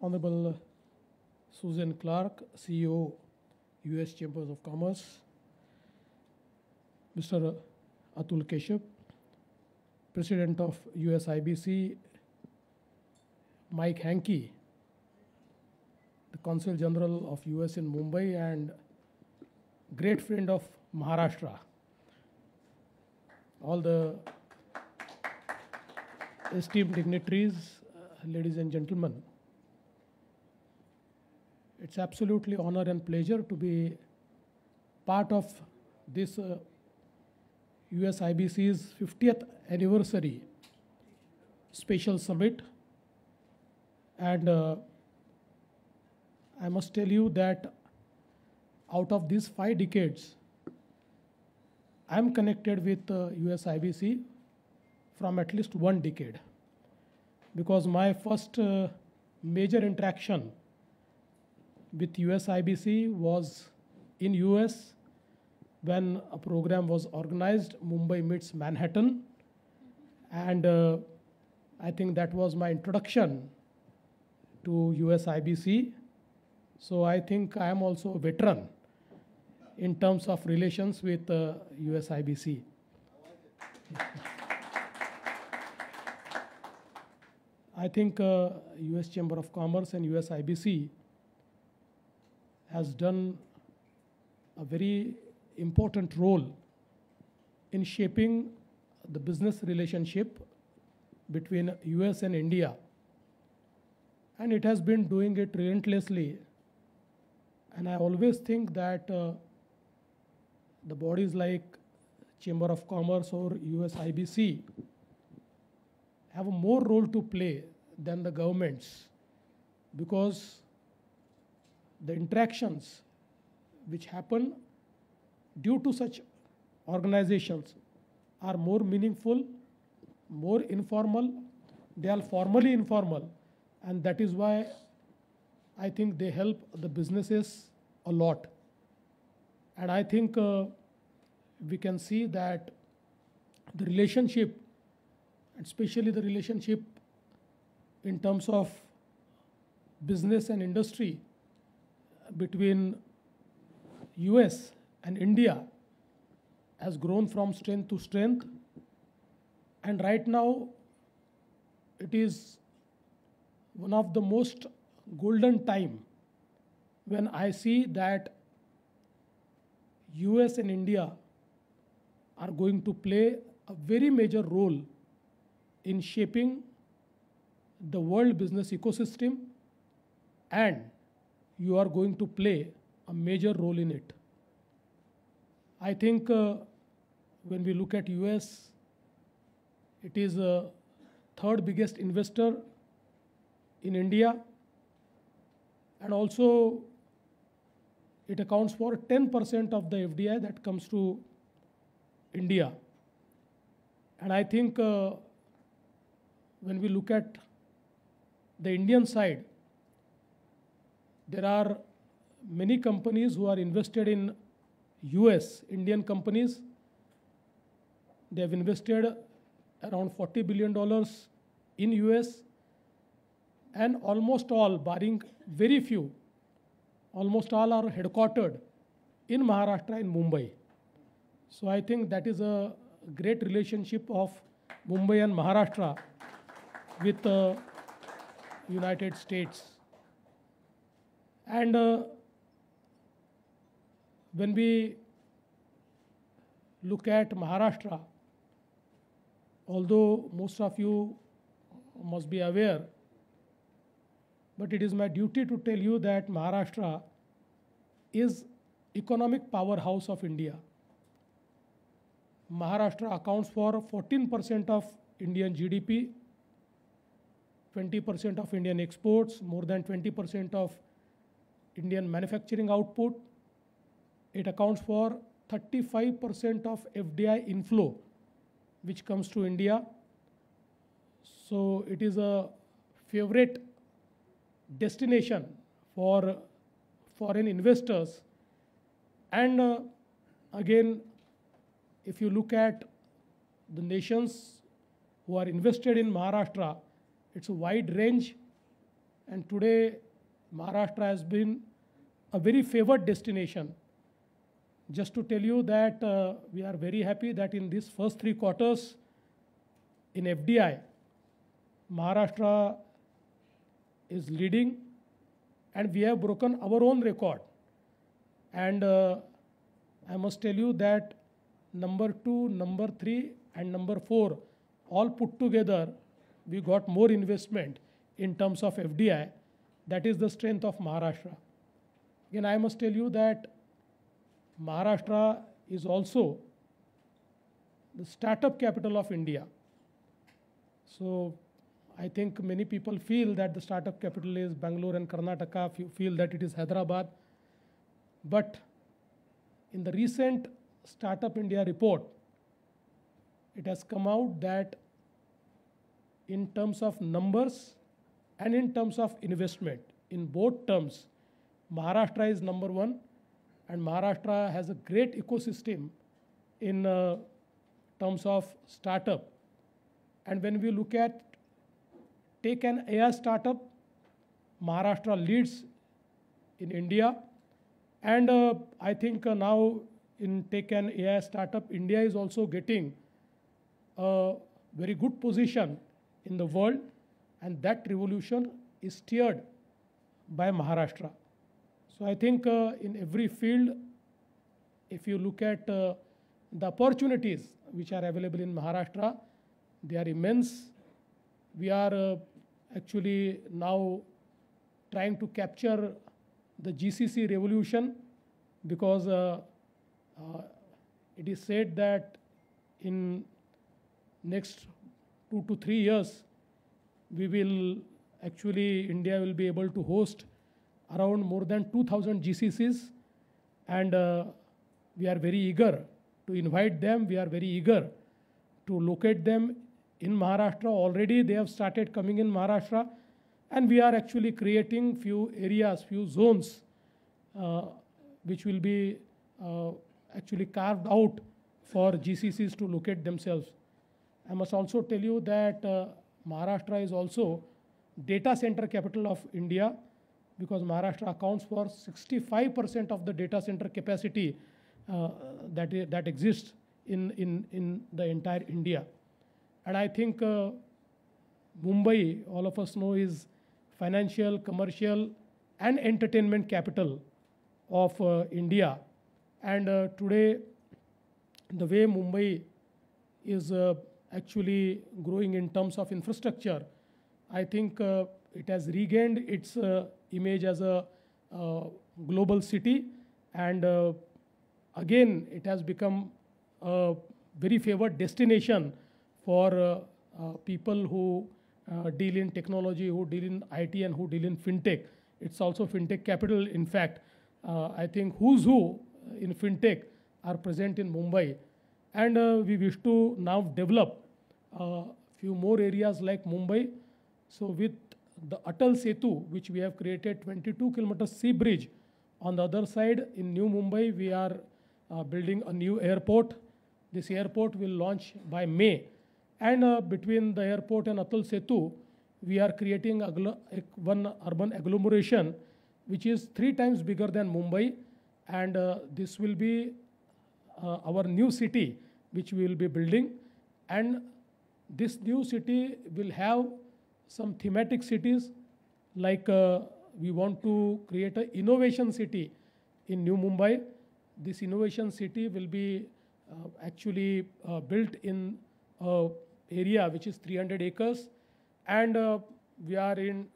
Honorable Susan Clark, CEO, US Chambers of Commerce, Mr. Atul Keshav, President of USIBC, Mike Hankey, the Consul General of US in Mumbai and great friend of Maharashtra, all the esteemed dignitaries, ladies and gentlemen. It's absolutely honor and pleasure to be part of this USIBC's 50th anniversary special summit. And I must tell you that out of these 5 decades, I'm connected with USIBC from at least 1 decade. Because my first major interaction with USIBC was in US when a program was organized, Mumbai meets Manhattan. And I think that was my introduction to USIBC. So I think I am also a veteran in terms of relations with USIBC. I think US Chamber of Commerce and USIBC has done a very important role in shaping the business relationship between US and India. And it has been doing it relentlessly. And I always think that the bodies like Chamber of Commerce or USIBC have a more role to play than the governments, because the interactions which happen due to such organizations are more meaningful, more informal. They are formally informal, and that is why I think they help the businesses a lot. And I think we can see that the relationship, especially the relationship in terms of business and industry between US and India, has grown from strength to strength. And right now, it is one of the most golden time when I see that US and India are going to play a very major role in shaping the world business ecosystem, and you are going to play a major role in it. I think when we look at US, it is the 3rd biggest investor in India, and also it accounts for 10% of the FDI that comes to India. And I think when we look at the Indian side, there are many companies who are invested in US, Indian companies. They have invested around $40 billion in US, and almost all, barring very few, almost all are headquartered in Maharashtra, in Mumbai. So I think that is a great relationship of Mumbai and Maharashtra with the United States. And when we look at Maharashtra, although most of you must be aware, but it is my duty to tell you that Maharashtra is economic powerhouse of India. Maharashtra accounts for 14% of Indian GDP, 20% of Indian exports, more than 20% of Indian manufacturing output. It accounts for 35% of FDI inflow which comes to India. So it is a favorite destination for foreign investors. And again, if you look at the nations who are invested in Maharashtra, it's a wide range. And today, Maharashtra has been a very favored destination. Just to tell you that we are very happy that in these first 3 quarters in FDI, Maharashtra is leading, and we have broken our own record. And I must tell you that number 2, number 3, and number 4, all put together, we got more investment in terms of FDI. That is the strength of Maharashtra. Again, I must tell you that Maharashtra is also the startup capital of India. So I think many people feel that the startup capital is Bangalore and Karnataka, feel that it is Hyderabad. But in the recent Startup India report, it has come out that in terms of numbers and in terms of investment, in both terms, Maharashtra is number 1, and Maharashtra has a great ecosystem in terms of startup. And when we look at Tech and AI startup, Maharashtra leads in India. And I think now in Tech and AI startup, India is also getting a very good position in the world, and that revolution is steered by Maharashtra. So I think in every field, if you look at the opportunities which are available in Maharashtra, they are immense. We are actually now trying to capture the GCC revolution, because it is said that in next 2 to 3 years, we will actually, India will be able to host around more than 2,000 GCCs, and we are very eager to invite them. We are very eager to locate them in Maharashtra. Already they have started coming in Maharashtra, and we are actually creating few areas, few zones which will be actually carved out for GCCs to locate themselves. I must also tell you that Maharashtra is also data center capital of India, because Maharashtra accounts for 65% of the data center capacity that exists in the entire India. And I think Mumbai, all of us know, is financial, commercial, and entertainment capital of India. And today, the way Mumbai is actually growing in terms of infrastructure, I think it has regained its image as a global city, and again, it has become a very favored destination for people who deal in technology, who deal in IT, and who deal in fintech. It's also fintech capital. In fact, I think who's who in fintech are present in Mumbai. And we wish to now develop a few more areas like Mumbai. So with the Atal Setu, which we have created, 22 kilometers sea bridge, on the other side in New Mumbai, we are building a new airport. This airport will launch by May. And between the airport and Atal Setu, we are creating one urban agglomeration, which is 3 times bigger than Mumbai. And this will be our new city, which we will be building. And this new city will have some thematic cities, like we want to create an innovation city in New Mumbai. This innovation city will be actually built in an area which is 300 acres. And we are in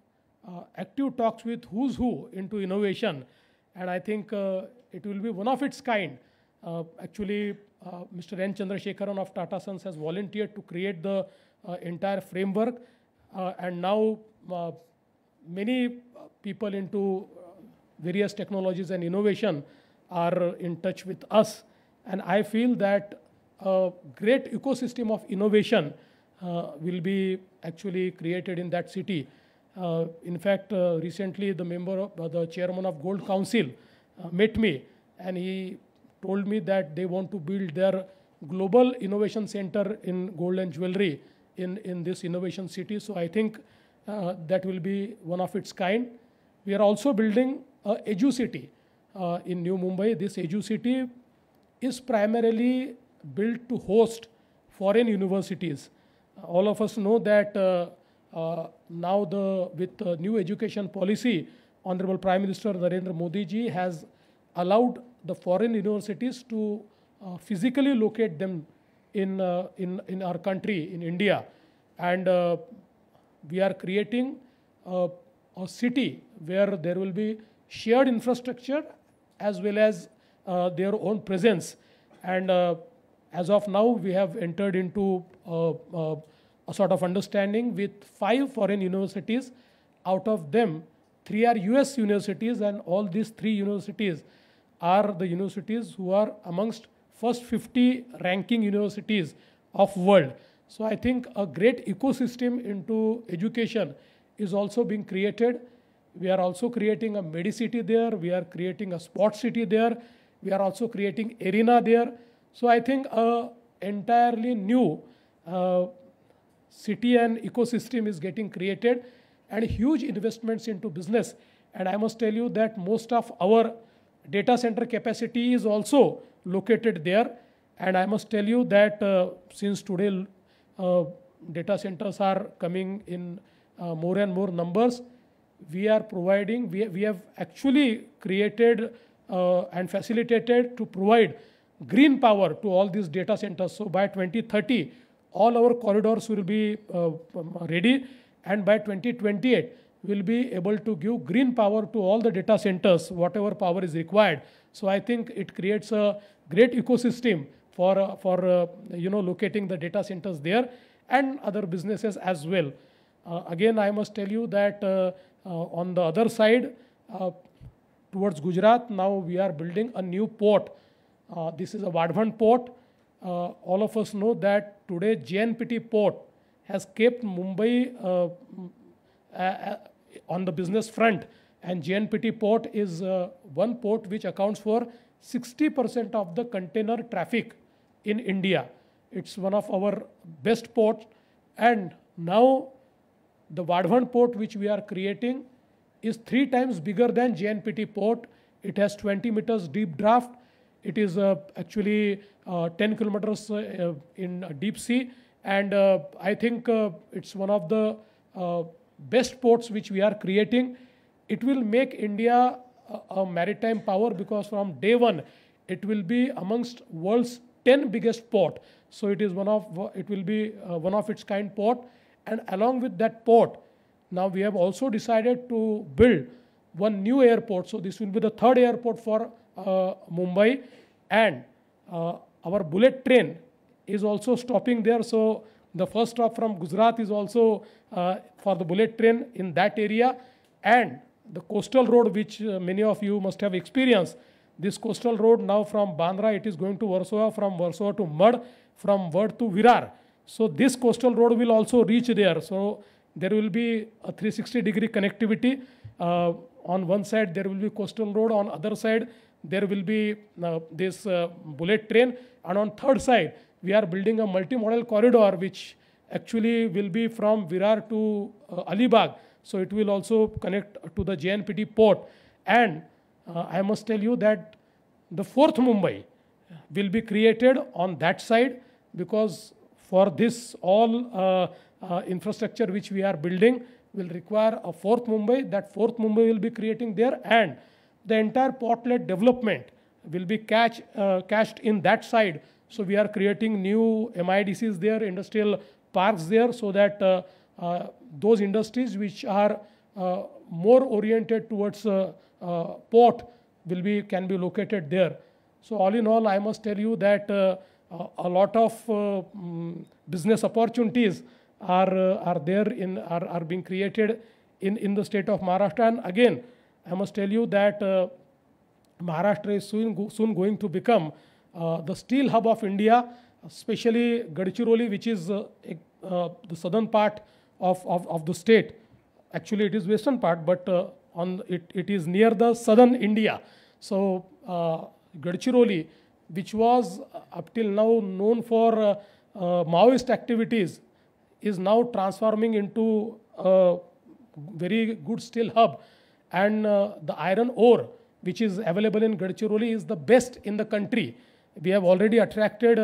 active talks with who's who into innovation. And I think it will be one of its kind. Actually, Mr. N. Chandrasekharan of Tata Sons has volunteered to create the entire framework. And now many people into various technologies and innovation are in touch with us. And I feel that a great ecosystem of innovation will be actually created in that city. In fact, recently the chairman of Gold Council met me, and he told me that they want to build their global innovation center in gold and jewelry in this innovation city. So I think that will be one of its kind. We are also building a Edu City in New Mumbai. This Edu City is primarily built to host foreign universities. All of us know that now with the new education policy, Honorable Prime Minister Narendra Modi ji has allowed the foreign universities to physically locate them in our country, in India. And we are creating a city where there will be shared infrastructure as well as their own presence. And as of now, we have entered into a sort of understanding with 5 foreign universities. Out of them, 3 are US universities, and all these 3 universities are the universities who are amongst first 50 ranking universities of world. So I think a great ecosystem into education is also being created. We are also creating a Medicity there. We are creating a sports city there. We are also creating arena there. So I think a entirely new city and ecosystem is getting created, and huge investments into business. And I must tell you that most of our data center capacity is also located there. And I must tell you that since today data centers are coming in more and more numbers, we are providing, we have actually created and facilitated to provide green power to all these data centers. So by 2030, all our corridors will be ready, and by 2028, we'll be able to give green power to all the data centers, whatever power is required. So I think it creates a great ecosystem for locating the data centers there and other businesses as well. Again, I must tell you that on the other side, towards Gujarat, now we are building a new port. This is a Vadhavan port. All of us know that today JNPT port has kept Mumbai on the business front, and JNPT port is one port which accounts for 60% of the container traffic in India. It's one of our best ports, and now the Vadhavan port which we are creating is 3 times bigger than JNPT port. It has 20 meters deep draft. It is actually 10 kilometers in deep sea, and I think it's one of the best ports which we are creating. It will make India a maritime power, because from day one, it will be amongst world's 10 biggest port. So it will be one of its kind port. And along with that port, now we have also decided to build one new airport. So this will be the 3rd airport for Mumbai, and our bullet train is also stopping there. So the first stop from Gujarat is also for the bullet train in that area. And the coastal road, which many of you must have experienced, this coastal road now from Bandra, it is going to Warsaw, from Warsaw to Mud, from Mud to Virar. So this coastal road will also reach there. So there will be a 360-degree connectivity. On one side, there will be coastal road. On other side, there will be this bullet train. And on third side, we are building a multimodal corridor, which actually will be from Virar to Alibag. So it will also connect to the JNPT port. And I must tell you that the 4th Mumbai will be created on that side, because for this all infrastructure which we are building will require a 4th Mumbai. That 4th Mumbai will be creating there, and the entire portlet development will be cached in that side. So we are creating new MIDCs there, industrial parks there, so that those industries which are more oriented towards port can be located there. So all in all, I must tell you that a lot of business opportunities are being created in the state of Maharashtra. And again, I must tell you that Maharashtra is soon going to become the steel hub of India, especially Gadchiroli, which is the southern part of the state. Actually, it is western part, but it is near the southern India. So Gadchiroli, which was up till now known for Maoist activities, is now transforming into very good steel hub, and the iron ore which is available in Gadchiroli is the best in the country. We have already attracted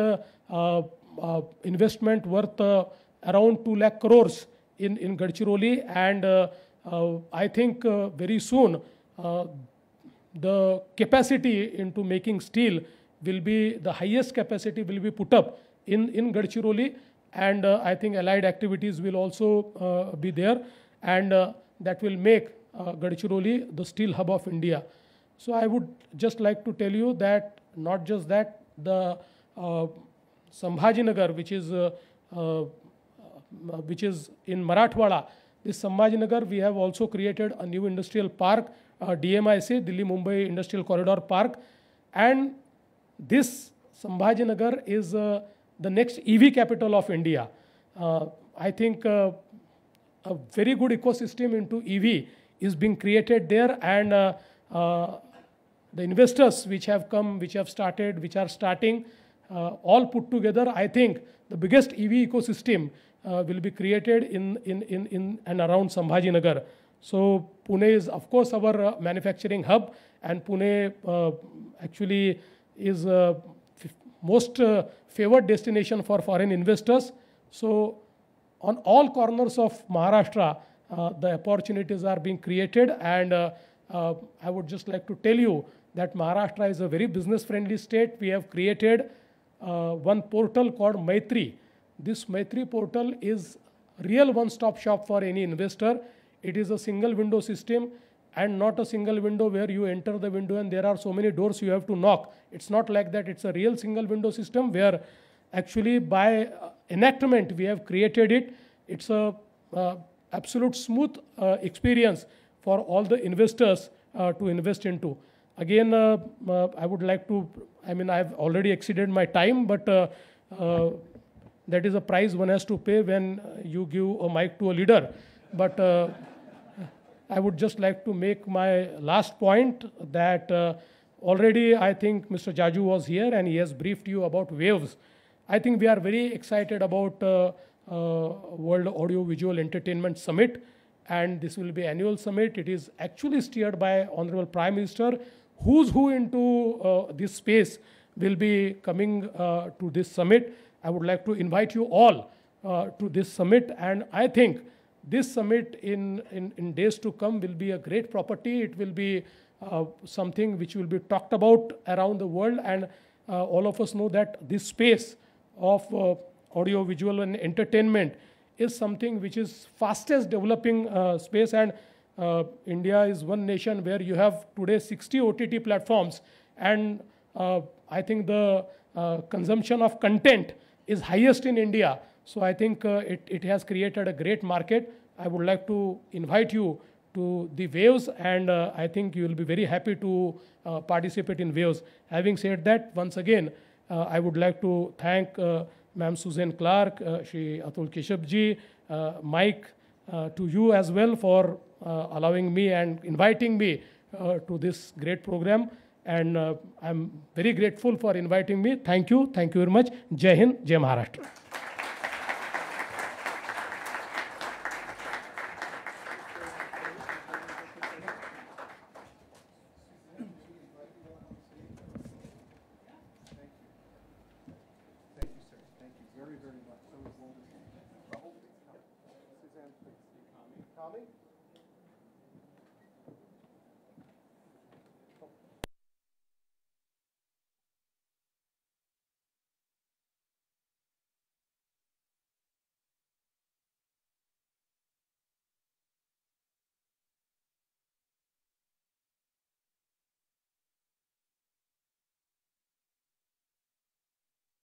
investment worth around 2 lakh crores in Gadchiroli, and I think very soon the capacity into making steel will be the highest capacity will be put up in Gadchiroli, and I think allied activities will also be there, and that will make Gadchiroli the steel hub of India. So I would just like to tell you that not just that, the Sambhajinagar, which is in Marathwada, this Sambhajinagar, we have also created a new industrial park, DMIC, Delhi Mumbai Industrial Corridor Park, and this Sambhajinagar is the next EV capital of India. I think a very good ecosystem into EV is being created there, and the investors which have come, which have started, which are starting, all put together, I think the biggest EV ecosystem will be created in and around Sambhajinagar. So Pune is, of course, our manufacturing hub, and Pune actually is most favored destination for foreign investors. So on all corners of Maharashtra, the opportunities are being created, and I would just like to tell you that Maharashtra is a very business-friendly state. We have created one portal called Maitri. This Maitri portal is real one-stop shop for any investor. It is a single window system, and not a single window where you enter the window and there are so many doors you have to knock. It's not like that. It's a real single window system where actually by enactment we have created it. It's a absolute smooth experience for all the investors to invest into. Again, I would like to, I've already exceeded my time, but that is a price one has to pay when you give a mic to a leader. But I would just like to make my last point that already I think Mr. Jaju was here and he has briefed you about waves. I think we are very excited about World Audio Visual Entertainment Summit, and this will be annual summit. It is actually steered by Honorable Prime Minister. Who's who into this space will be coming to this summit. I would like to invite you all to this summit, and I think this summit in days to come will be a great property. It will be something which will be talked about around the world, and all of us know that this space of audio, visual and entertainment is something which is fastest developing space, and India is one nation where you have today 60 OTT platforms, and I think the consumption of content is highest in India. So I think it has created a great market. I would like to invite you to the Waves, and I think you will be very happy to participate in Waves. Having said that, once again, I would like to thank Ma'am Susan Clark, Shri Atul Keshavji, Mike, to you as well for allowing me and inviting me to this great program. And I'm very grateful for inviting me. Thank you. Thank you very much. Jai Hind, Jai Maharashtra. Very, very much. So is Suzanne, please. Suzanne, please. Tommy?